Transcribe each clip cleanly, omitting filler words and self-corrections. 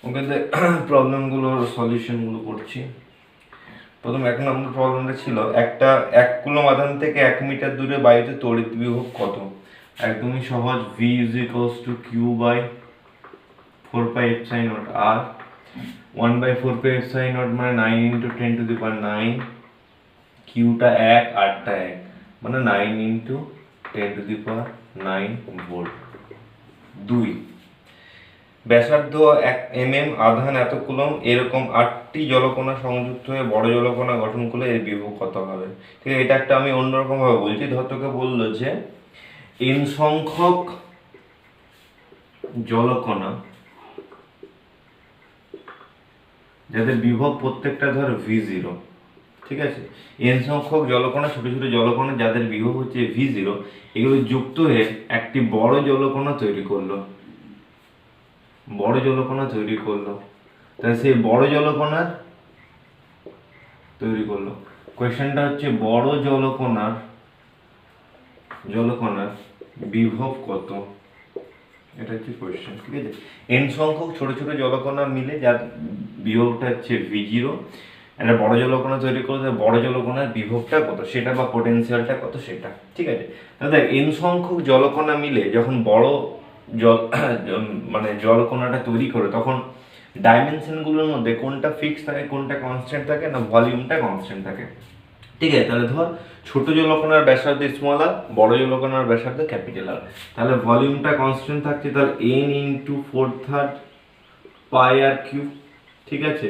ওকে, প্রবলেমগুলোর সলিউশনগুলো করছি। প্রথম 1 নম্বর প্রবলেমটা ছিল একটা 1 কুলম আধান থেকে 1 মিটার দূরে বায়ুতে তড়িৎ বিভব কত। একদমই সহজ, v is equals to q by 4 pi epsilon not r। 1 by 4 pi epsilon not মানে 9 ইন্টু 10 টু দি পাওয়ার 9, কিউটা 1 আরটা 1 মানে 9 into 10 to the power 9 volt. 2, ব্যাসার্ধ 1 mm, আধান এত কুলম, এরকম 8টি জলকণা সংযুক্ত হয়ে বড় জলকণা গঠন করলে এর বিভব কত হবে। ঠিক আছে, এটা একটা আমি অন্যরকম ভাবে বলছি। ধর তোকে বললো যে n সংখ্যক জলকণা যাদের বিভব প্রত্যেকটা ধর v0, ঠিক আছে, n সংখ্যক জলকণা, ছোট ছোট জলকণা যাদের বিভব হচ্ছে v0, এগুলো যুক্ত হয়ে একটি বড় জলকণা তৈরি করলো। বড় জলকণা তৈরি করলো, তাহলে সেই বড় জলকণার তৈরি করলো। কোয়েশ্চেনটা হচ্ছে বড় জলকণার বিভব কত, এটা হচ্ছে কোয়েশ্চেন। ঠিক আছে, n সংখ্যক ছোট ছোট জলকণা মিলে যার বিভবটা হচ্ছে v0, একটা বড় জলকণা তৈরি করলে বড় জলকণার বিভবটা কত সেটা, বা পোটেনশিয়ালটা কত সেটা। ঠিক আছে, তাহলে n সংখ্যক জলকণা মিলে যখন বড় জল মানে জলকণাটা তৈরি করে, তখন ডাইমেনশনগুলোর মধ্যে কোনটা ফিক্স থাকে, কোনটা কনস্ট্যান্ট থাকে, না ভলিউমটা কনস্ট্যান্ট থাকে। ঠিক আছে, তাহলে ধর ছোট জলকণার ব্যাসার্ধ স্মল আর, বড় জলকণার ব্যাসার্ধ ক্যাপিটাল আর, তাহলে ভলিউমটা কনস্ট্যান্ট থাকছে, তাহলে n ইন্টু 4/3 পাই আর কিউব। ঠিক আছে,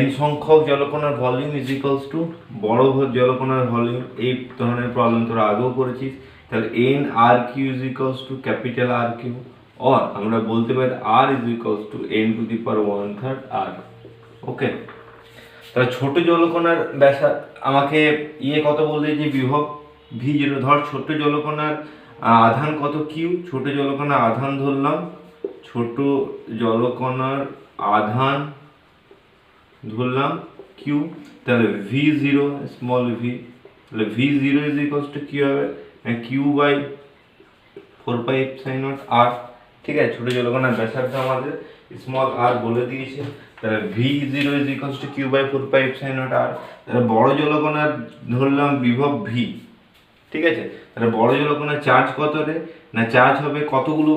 n সংখ্যক জলকণার ভলিউম ইজ ইকুয়ালস টু বড় জলকণার ভলিউম। এই ধরনের প্রবলেম তোরা আগেও করেছিস, তাহলে n r q is equals to capital R q, or আমরা বলতে পারি r is equals to n to the power 1/3 r। Okay, তাহলে ছোট জলকণার ব্যাসা আমাকে কত বলতে যে বিভব v0। ধর ছোট জলকণার আধান কত, কিউ। ছোট জলকণার আধান ধরলাম, ছোট জলকণার আধান ধরলাম কিউ, তাহলে v0 স্মল v, তাহলে v0 ইজ ইকুয়ালস টু কি হবে, q by 4 pi epsilon not r। ঠিক আছে, ছোট জলকণার ব্যাসার্ধ আমাদের স্মল r বলে দিয়েছে, তাহলে v0 is equals to q by 4 pi epsilon not r। তাহলে বড় জলকণার ধরলাম বিভব v। ঠিক আছে, তাহলে বড় জলকণার চার্জ কত রে, না চার্জ হবে কতগুলো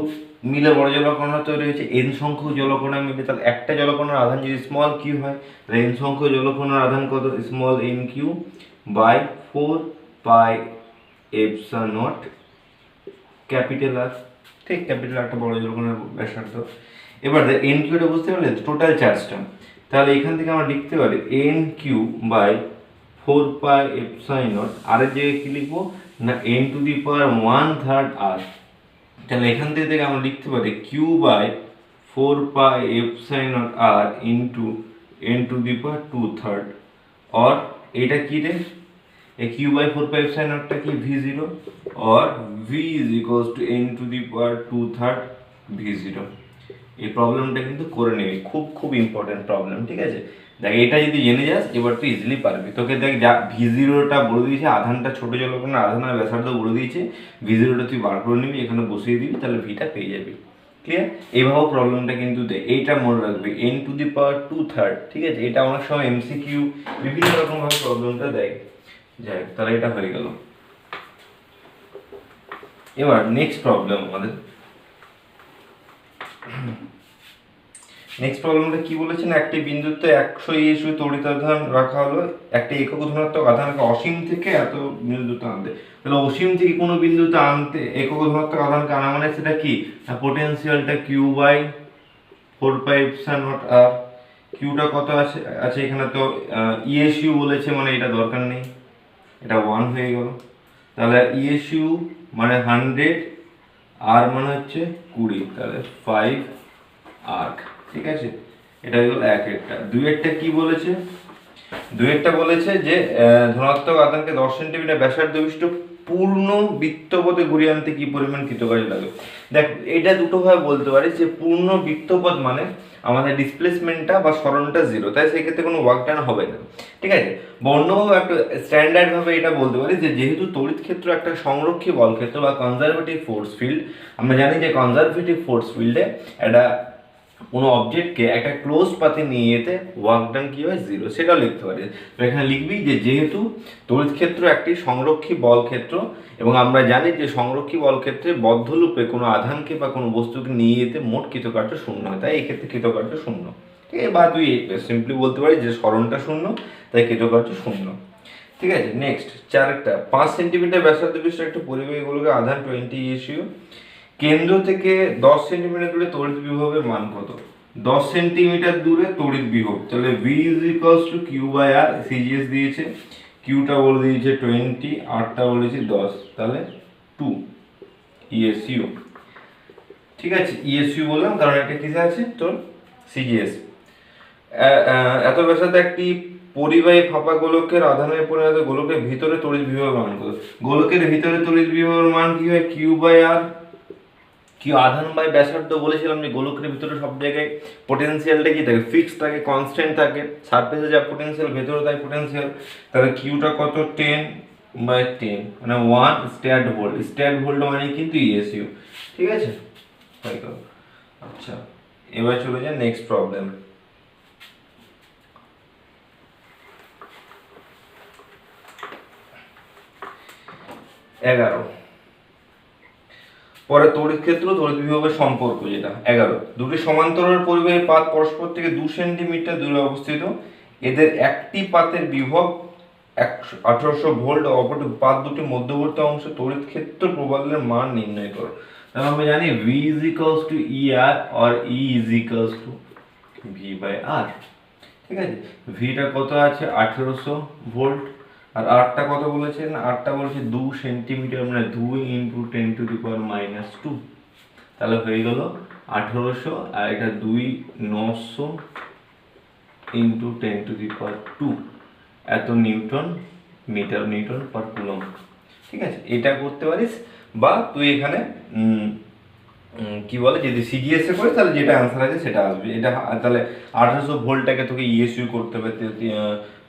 মিলে বড় জলকণা তৈরি হয়েছে, n সংখ্যক জলকণা মিলে। তাহলে একটা জলকণার আধান যদি স্মল কিউ হয়, তাহলে n সংখ্যক জলকণার আধান কত, small n q by 4 pi epsilon not capital R. ঠিক, ক্যাপিটাল একটা বড় জলকণার ব্যাসার্ধ। এবার n কিউটা বুঝতে পারলে, টোটাল চার্জটা। তাহলে এখান থেকে আমরা লিখতে পারি n q by 4 pi epsilon not, আর এর জায়গায় কি লিখবো, না n to the power 1/3 r। তাহলে এখান থেকে আমরা লিখতে পারি q by 4 pi epsilon not r into n to the power 2/3, और এটা কি রে, এই কিউ বাই 4 পাই এপসাইলন নটটা কি, v0, और v is equals to n to the power 2/3 v0। এই প্রবলেমটা কিন্তু করে নিবি, খুব খুব ইম্পর্টেন্ট প্রবলেম। ঠিক আছে, দেখ এটা যদি জেনে যাস এবার তুই ইজিলি পারবি। তোকে দেখ যা v0টা বলে দিয়েছে, আধানটা ছোট জলকণার আধান আর ব্যাসার্ধ বলে দিয়েছে, v0টা তুই বার করে নিবি, এখানে বসিয়ে দিবি, তাহলে ভিটা পেয়ে যাবি। ক্লিয়ার, এইভাবে প্রবলেমটা কিন্তু দে, এইটা মনে রাখবি n টু দি পাওয়ার 2/3। ঠিক আছে, এটা অনেক সময় এমসিকিউ বিভিন্ন রকম ভাবে প্রবলেমটা দেয়। যাই, তাহলে এটা হয়ে গেল। এবার নেক্সট প্রবলেম আমাদের, নেক্সট প্রবলেমটা কি বলেছে, না একটি বিন্দুতে 100 ইএসইউ তড়িতাধান রাখা হলো, একটা একক ধনাত্মক আধানকে অসীম থেকে এত বিন্দুতে আনতে। তাহলে অসীম থেকে কোনো বিন্দুতে আনতে একক ধনাত্মক আধানকে আনা মানে সেটা কি, না পোটেনশিয়ালটা q by 4 pi epsilon not r. কিউটা কত আছে আছে এখানে তো ইএসইউ বলেছে, মানে এটা দরকার নেই, এটা 1 হয়ে গেল। তাহলে ইএসইউ মানে 100, আর মানে হচ্ছে 20, তাহলে 5 আর্ক। ঠিক আছে, এটা হয়ে গেল এক একটা। দুইয়েরটা কি বলেছে, দুইয়েরটা বলেছে যে ধনাত্মক আধানকে 10 সেন্টিমিটার ব্যাসার্ধ বিশিষ্ট পূর্ণ বৃত্তপথে ঘুরিয়ে আনতে কি পরিমাণ কৃতকার্য লাগে। দেখ এটা দুটো ভাবে বলতে পারি, যে পূর্ণ বৃত্তপথ মানে আমাদের ডিসপ্লেসমেন্টটা বা সরণটা 0, তাই সেক্ষেত্রে কোনো ওয়ার্ক ডান হবে না। ঠিক আছে, অন্যভাবে একটা স্ট্যান্ডার্ড ভাবে এটা বলতে পারি যে যেহেতু তড়িৎ ক্ষেত্র একটা সংরক্ষী বল ক্ষেত্র বা কনজারভেটিভ ফোর্স ফিল্ড, আমরা জানি যে কনজারভেটিভ ফোর্স ফিল্ডে একটা কোনো অবজেক্টকে একটা ক্লোজ পাথে নিয়ে যেতে ওয়ার্ক ডান কি হয় 0, সেটাও লিখতে পারি। তো এখানে লিখবি যে যেহেতু তড়িৎ ক্ষেত্র একটি সংরক্ষী বল ক্ষেত্র এবং আমরা জানি যে সংরক্ষী বল ক্ষেত্রে বদ্ধ লুপে কোনো আধানকে বা কোনো বস্তুকে নিয়ে যেতে মোট কৃতকার্য শূন্য হয়, তাই এই ক্ষেত্রে কৃতকার্য শূন্য। ঠিক আছে, বা তুই সিম্পলি বলতে পারিস যে সরণটা শূন্য, তাই কৃতকার্য শূন্য। ঠিক আছে, নেক্সট চারটা 5 সেন্টিমিটার ব্যাসার্ধ বিশিষ্ট একটা পরিবাহী গোলকের আধান 20 ইএসইউ, কেন্দ্র থেকে 10 সেন্টিমিটার দূরে তড়িৎ বিভবের মান কত? 10 সেন্টিমিটার দূরে তড়িৎ বিভব, তাহলে V = Q/R, সিজিএস দিয়েছে, কিউটা বলে দিয়েছে 20, আরটা বলেছে 10, তাহলে 2 ইএসইউ। ঠিক আছে, ইএসইউ বললাম কারণ এটা কিসে আছে তোর সিজিএস। এত ব্যাসার্ধ একটি পরিবাহী ফাঁপা গোলকের আধানের পরিণত গোলকের ভিতরে তড়িৎ বিভবের মান কত? গোলকের ভিতরে তড়িৎ বিভবের মান কি হয়? Q/R, কি আধান বাই ব্যাসার্ধ বলেছিলাম যে গোলকের ভিতরে সব জায়গায় পটেনশিয়ালটা কি থাকে? ফিক্সড থাকে, কনস্ট্যান্ট থাকে, সারফেসে যা পটেনশিয়াল ভেতরে তাই পটেনশিয়াল। তাহলে কিউটা কত? 10/10 মানে 1 স্ট্যাট ভোল্ট। স্ট্যাট ভোল্ট মানে কিন্তু ইএসইউ। ঠিক আছে, তাই তো। আচ্ছা, এবার চলে যাই নেক্সট প্রবলেম। এগারো, পরে তড়িৎ ক্ষেত্র তড়িৎ বিভবের সম্পর্ক যেটা 11, দুটি সমান্তরাল পরিবাহী পাত পরস্পর থেকে 2 সেন্টিমিটার দূরে অবস্থিত, এদের একটি পাতের বিভব 1800 ভোল্ট, অপরটি পাত দুটি মধ্যবর্তী অংশে তড়িৎ ক্ষেত্র প্রবালের মান নির্ণয় করো। তাহলে আমরা জানি V = ER or E = V/R। ঠিক আছে, ভিটা কত আছে? 1800 ভোল্ট, আর আরটা কত বলেছেন? আরটা বলেছে 2 সেন্টিমিটার মানে 2 × 10⁻², তাহলে হয়ে গেল 1800, আর এটা 2 900 × 10⁻², এত newton meter newton per coulomb. ঠিক আছে, এটা করতে পারিস, বা তুই এখানে কি বলে যদি সিজিএস এ করে তাহলে যেটা অ্যান্সার আছে সেটা আসবে। এটা তাহলে 1800 ভোল্টটাকে তোকে ইএসইউ করতে হবে,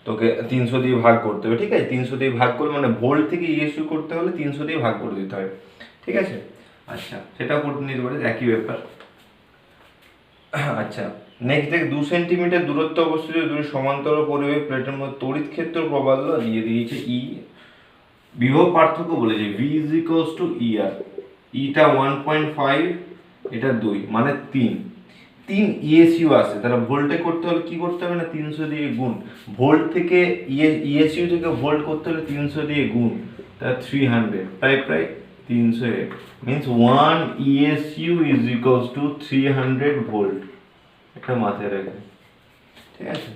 তোকে 300 দিয়ে ভাগ করতে হবে। ঠিক আছে, 300 দিয়ে ভাগ করলে মানে ভোল্ট থেকে ইএসইউ করতে হলে 300 দিয়ে ভাগ করে দিতে হয়। ঠিক আছে, আচ্ছা সেটাও করতে নিতে পারিস, একই ব্যাপার। আচ্ছা, নেক্সট দেখ 2 সেন্টিমিটার দূরত্ব অবস্থিত দুটি সমান্তরাল পরিবাহী প্লেটের মধ্যে তড়িৎ ক্ষেত্র প্রবাল্য দিয়ে দিয়েছে ই। বিভব পার্থক্য বলেছে V = ER, ইটা 1.5, এটা 2 মানে 3 ইএসইউ আসে। তাহলে ভোল্টে করতে হলে কি করতে হবে না 300 দিয়ে গুণ, ভোল্ট থেকে ইএসইউ থেকে ভোল্ট করতে হলে 300 দিয়ে গুণ, তাহলে 300, প্রায় 300 মিন্স 1 ইএসইউ = 300 ভোল্ট। এটা মাথায় রাখবে। ঠিক আছে,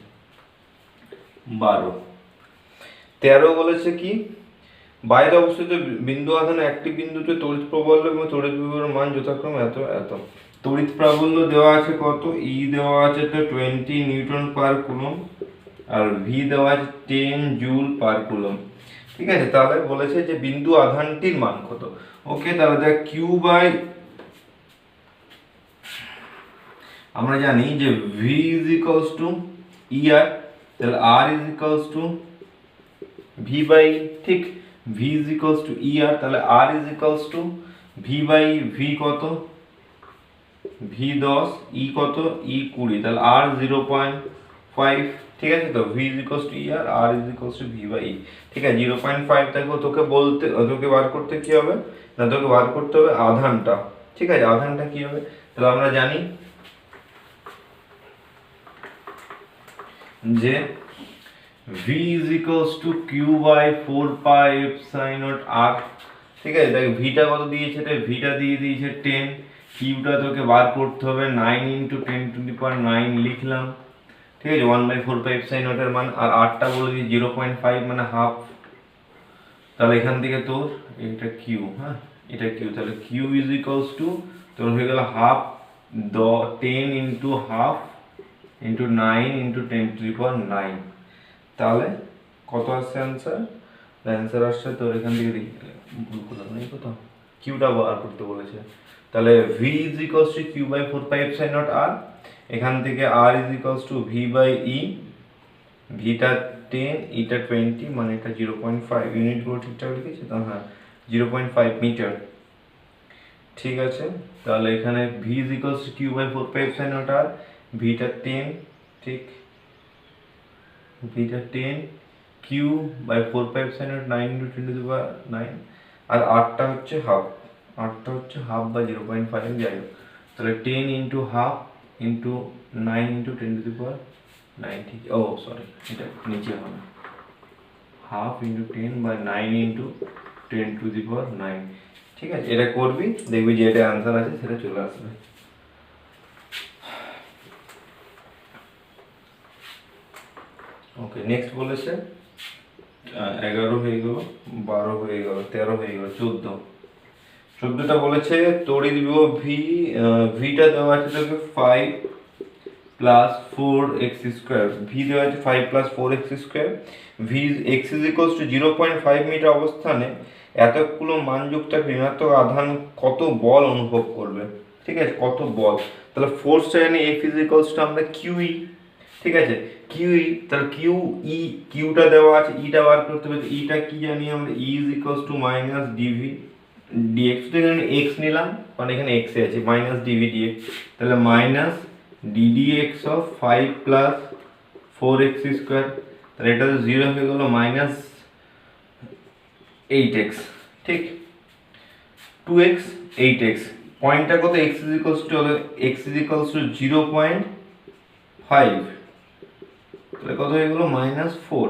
13 বলেছে কি বাইরে অবস্থিত বিন্দু আধানে একটি বিন্দুতে তড়িৎ প্রাবল্য এবং তড়িৎ বিভবের মান যথাক্রমে এত এত। তড়িৎ প্রাবল্য দেওয়া আছে কত? ই দেওয়া আছে তো 20 নিউটন পার কুলম্ব, আর ভি দেওয়া আছে 10 জুল পার কুলম্ব। ঠিক আছে, তাহলে বলেছে যে বিন্দু আধানটির মান কত। ওকে, তাহলে দেখ Q/, আমরা জানি যে V = ER, তাহলে R = V/, ঠিক V = ER, তাহলে R = V/V কত? V 10, E কত? E 20, তাহলে R 0.5। ঠিক আছে, তো V = ER, R = V/E। ঠিক আছে, 0.5 দেখো তোকে বার করতে কি হবে না, তোকে বার করতে হবে আধানটা। ঠিক আছে, আধানটা কি হবে? তাহলে আমরা জানি যে V = Q/4πε0R। ঠিক আছে, দেখ ভিটা কত দিয়েছে? ভিটা দিয়ে দিয়েছে 10, কিউটা তোকে বার করতে হবে 9 × 10⁹ লিখলাম। ঠিক আছে, 1/4πε0 এর মান, আর আরটা বলে দিই 0.5 মানে হাফ। তাহলে এখান থেকে তোর এটা কিউ, হ্যাঁ এটা কিউ, তাহলে কিউ তোর হয়ে গেল হাফ 10 × হাফ × 9 × 10⁹। তাহলে কত আসছে অ্যান্সার? অ্যান্সার আসছে তোর এখান থেকে ভুল করলাম না, কত কিউটা বার করতে বলেছে। তাহলে V = Q/4πε0R, এখান থেকে R = V/E, ভিটা 10, ইটা 20 মানে এটা 0.5, ইউনিটগুলো ঠিকঠাক লিখেছে তো? হ্যাঁ 0.5 মিটার। ঠিক আছে, তাহলে এখানে v is equals to q by 4/sin ওটা ভিটা 10, ঠিক, ভিটা 10 q by 4/sin 9 into 10 to the power 9, আর আরটা হচ্ছে হাফ, বা 0.5 যাই হোক, তাহলে 10 ইন্টু half into 9 into 10 to the power 9, ঠিক, ও সরি এটা নিচে হবে half into 10 by 9 into 10 to the power 9, ঠিক আছে, এটা করবি দেখবি যে এটা আনসার আছে সেটা চলে আসবে। ওকে, নেক্সট বলেছে 11 হয়ে গেল, 12 হয়ে গেল, 13 হয়ে গেল, 14টা বলেছে তড়িৎ বিভব ভি, ভিটা দেওয়া আছে তোকে 5 প্লাস 4x স্কোয়ার, ভি দেওয়া আছে 5 plus 4x square, V x is equals to 0.5 meter অবস্থানে এতগুলো মানযুক্ত একটা ঋণাত্মক আধান কত বল অনুভব করবে, ঠিক আছে, কত বল, তাহলে ফোর্সটা জানি এফ ইজ ইকুয়ালস টু আমরা কিউই, ঠিক আছে, কিউই, তাহলে কিউটা দেওয়া আছে, ইটা বার করতে হবে, ইটা কি জানি আমরা, E is equals to minus DV dx, তো এখানে এক্স নিলাম কারণ এখানে এক্স এ আছে, মাইনাস ডিভি ডিএক্স, তাহলে minus d dx of 5 plus 4x square, তাহলে এটা তো 0 হয়ে গেল, মাইনাস 8x, ঠিক, 2x 8x, পয়েন্টটা কত, x ইজ ইকুয়ালস টু 0.5, তাহলে কত হয়ে গেল মাইনাস 4,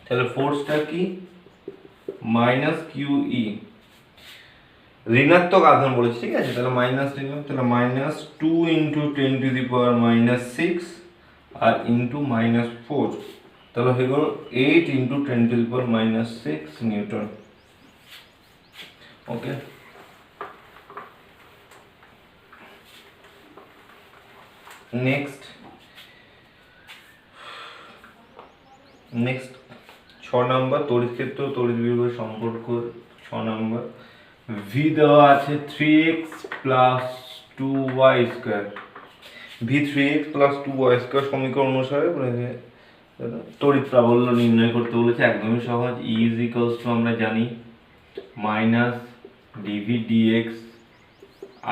তাহলে ফোর্সটা কি মাইনাস কিউই, ঋণাত্মক আধান বলেছি, ঠিক আছে, তাহলে মাইনাস নিলাম, তাহলে minus 2 into 10 to the power minus 6 আর ইন্টু মাইনাস 4, তাহলে হয়ে গেল 8 into 10 to the power minus 6 newton. Okay, next 6 number তড়িৎ ক্ষেত্র তড়িৎ বিভবের সম্পর্ক, 6 নম্বর, ভি দেওয়া আছে 3x plus 2y square, V 3x plus 2y square সমীকরণ অনুসারে তড়িৎ প্রাবল্য নির্ণয় করতে বলেছে, একদমই সহজ, ই ইজ ইকুয়ালস টু আমরা জানি minus DV d x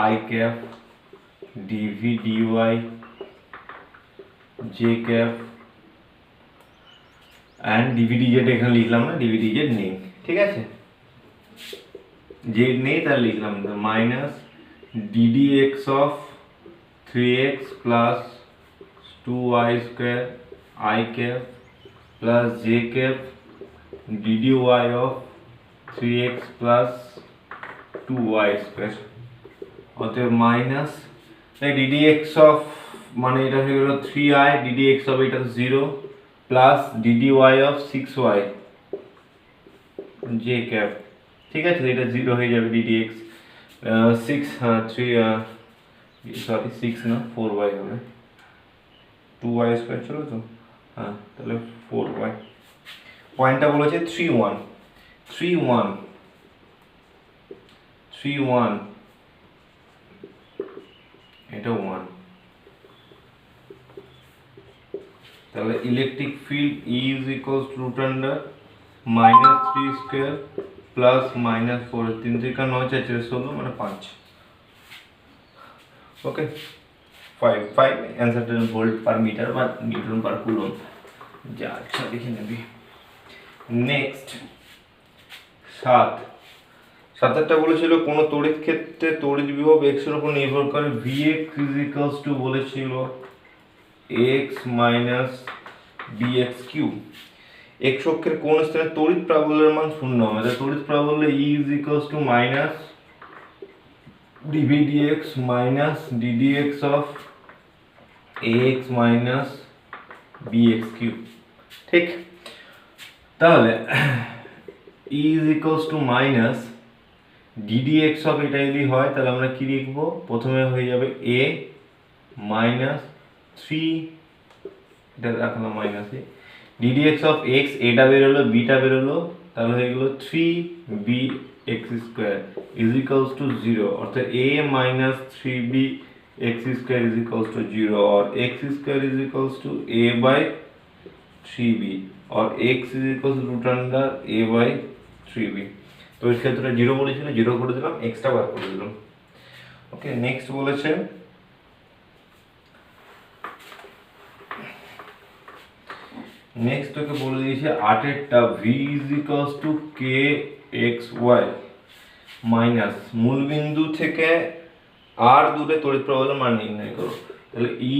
i cap d v d y j cap and d v d z, এখানে লিখলাম না, ডিভিডি জেড নেই, ঠিক আছে, জেড নেই তাহলে লিখলাম minus d dx of 3x plus 2y square i cap plus j cap d dy of 3x plus 2y square, অতএব মাইনাস ডিডিএক্স অফ মানে এটা হয়ে গেল 3i, ডিডিএক্স অফ এটা 0 plus d dy of 6y j cap, ঠিক আছে, এটা 0 হয়ে যাবে, ডিডিএক্স 6 না 4y হবে, 2y স্কোয়ার ছিল তো, হ্যাঁ, তাহলে 4y, পয়েন্টটা বলেছে 3 1 এটা 1, তাহলে electric field E is equals to root under minus 3 square plus minus 4, 3 থেকে 9 4 16 মানে 5, ওকে, 5 অ্যান্সারটা ভোল্ট পার মিটার বা নিউটন পার কুলম্ব, যা আচ্ছা দেখে নেবি। নেক্সট 7টা বলেছিল কোন তড়িৎ ক্ষেত্রে তড়িৎ বিভব x এর উপর নির্ভর করে, Vx is equals to বলেছিল x minus bx cube, x অক্ষের কোন স্থানে তড়িৎ প্রাবল্যের মান 0 হবে, তাহলে তড়িৎ প্রাবল্য E is equals to minus dv dx minus ddx of ax minus bx cube, ঠিক, তাহলে E is equals to minus ddx of এটা যদি হয় তাহলে আমরা কি লিখব, প্রথমে হয়ে যাবে a minus 3, এটা রাখলাম minus A, ddx of x, এটা বেরোলো বিটা বেরোলো, তাহলে হয়ে গেল 3bx square is equals to 0, অর্থাৎ a minus 3bx square is equals to 0 or x square is equals to a by 3b or x is equals to root under a by 3b, তড়িৎ ক্ষেত্রটা 0 বলেছিল, 0 করে দিলাম, extra বার করে দিলাম। ওকে, next বলেছে next তোকে বলে দিয়েছে 8 এরটা v k x y minus মূলবিন্দু থেকে r দূরে তড়িৎ প্রবাহের মান নির্ণয় করো। তাহলে E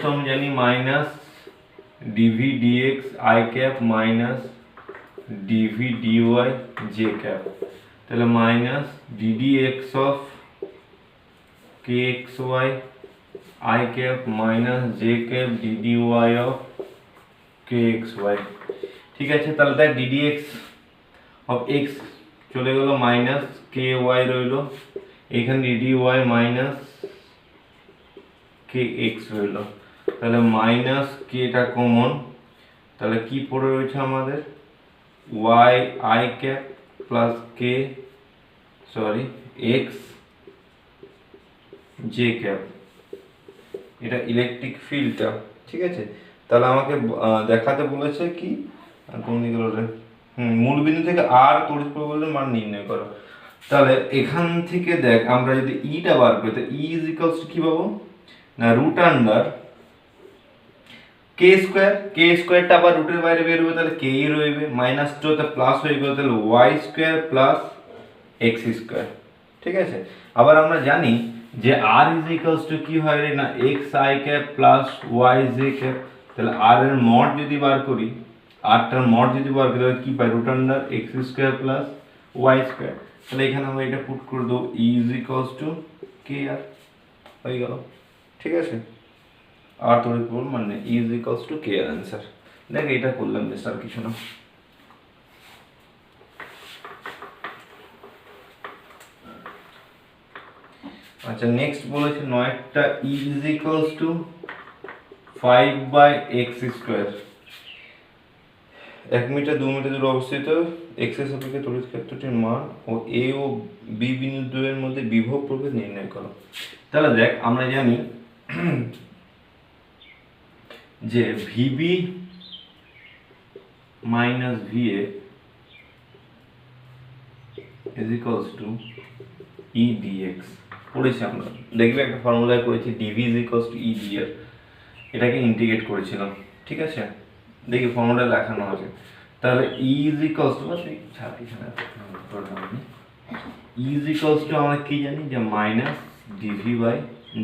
আমি জানি minus dv dx i cap minus dv dy j cap, তাহলে minus ddx of kxy i cap minus j cap ddy of kxy। ঠিক আছে, তাহলে দেখ ddx অফ x চলে গেল মাইনাস ky রইল, এখানে dy মাইনাস kx রইল, তাহলে মাইনাস kটা কমন, তাহলে কি পড়ে রয়েছে আমাদের y i cap plus k x j cap, এটা ইলেকট্রিক ফিল্ডটা। ঠিক আছে, তাহলে আমাকে দেখাতে বলেছে কি কোন দিকে রে, মূলবিন্দু থেকে আর তড়িৎ প্রবাহের মান নির্ণয় করো। তাহলে এখান থেকে দেখ আমরা যদি ইটা বার করি, তো ই ইজ ইকুয়ালস টু কি পাবো না রুট আন্ডার কে স্কয়ার, কে স্কয়ারটা আবার রুটের বাইরে বের হবে, তাহলে কে ই রইবে, মাইনাস টু তে প্লাস হয়ে গেল, তাহলে y square plus x square. ঠিক আছে, আবার আমরা জানি যে আর ইজ ইকুয়ালস টু কি হয় রে না x i cap plus y j cap, তাহলে আর এর মড যদি বার করি, আর টার মড যদি বার করি তাহলে কি পাই root under x square plus y square. তাহলে এখানে আমরা এটা পুট করে দেবো E is equals to k r, হয়ে গেল। ঠিক আছে, আর তড়িৎ প্রবাহ মানে E is equals to k r answer. দেখ এটা করলাম বেশ, আর কিছু না। আচ্ছা, নেক্সট বলেছে 9টা E is equals to 5/x square. 1 metre 2 metre দূরে অবস্থিত x এর সাপেক্ষে তড়িৎ ক্ষেত্রটির মান ও a ও b বিন্দুর মধ্যে বিভব প্রভেদ নির্ণয় করো। তাহলে দেখ আমরা জানি যে vb minus va is equals to e dx পড়েছি আমরা, দেখবে একটা ফর্মুলায় করেছি dv is equals to e dr, এটাকে ইন্টিগ্রেট করেছিলাম। ঠিক আছে, দেখি ফর্মুলা লেখানো আছে। তাহলে e is equals to e is equals to আমরা কি জানি যে মাইনাস dv বাই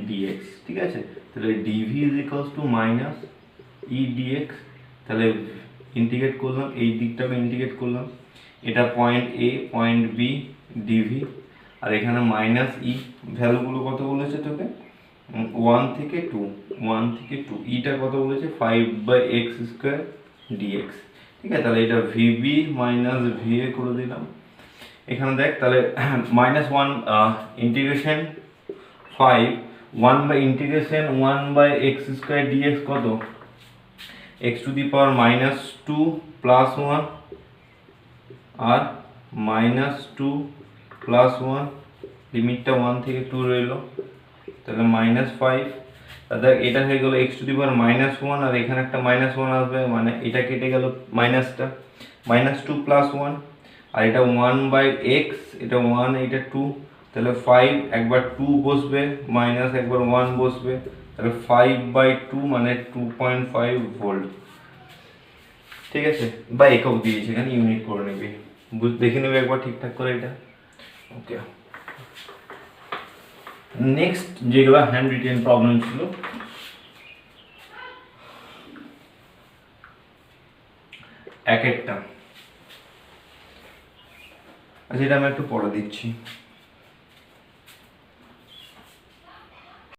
dx। ঠিক আছে, তাহলে dv is equals to minus e dx, তাহলে ইন্টিগ্রেট করলাম, এই দিকটাকে ইন্টিগ্রেট করলাম, এটা point a point b dv, আর এখানে মাইনাস ই, ভ্যালুগুলো কত বলেছে তোকে 1 থেকে 2 ইটা কত বলেছে 5/x স্কয়ার dx। ঠিক আছে, তাহলে এটা vb মাইনাস va করে দিলাম। এখানে দেখ তাহলে minus 1 integration 5 1/x square dx কত x to the power minus 2 plus 1 আর মাইনাস 2 প্লাস 1, লিমিটটা 1 থেকে 2 রইল, তাহলে মাইনাস 5। তাহলে এটা হয়ে গেল x to the power minus 1, আর এখানে একটা মাইনাস 1 আসবে, মানে এটা কেটে গেল মাইনাসটা, মাইনাস 2 প্লাস 1, আর এটা 1/x, এটা 1 এটা 2, তাহলে 5 একবার 2 বসবে মাইনাস একবার 1 বসবে, তাহলে 5/2 মানে 2.5 ভোল্ট। ঠিক আছে, বা একক দিয়েছে, এখানে ইউনিট করে নিবি, দেখে নেবে একবার ঠিকঠাক করে এটা। ওকে, নেক্সট যেগুলো হ্যান্ড রিটেন প্রবলেম ছিল, এক একটা। আচ্ছা, এটা আমি একটু পড়ে দিচ্ছি।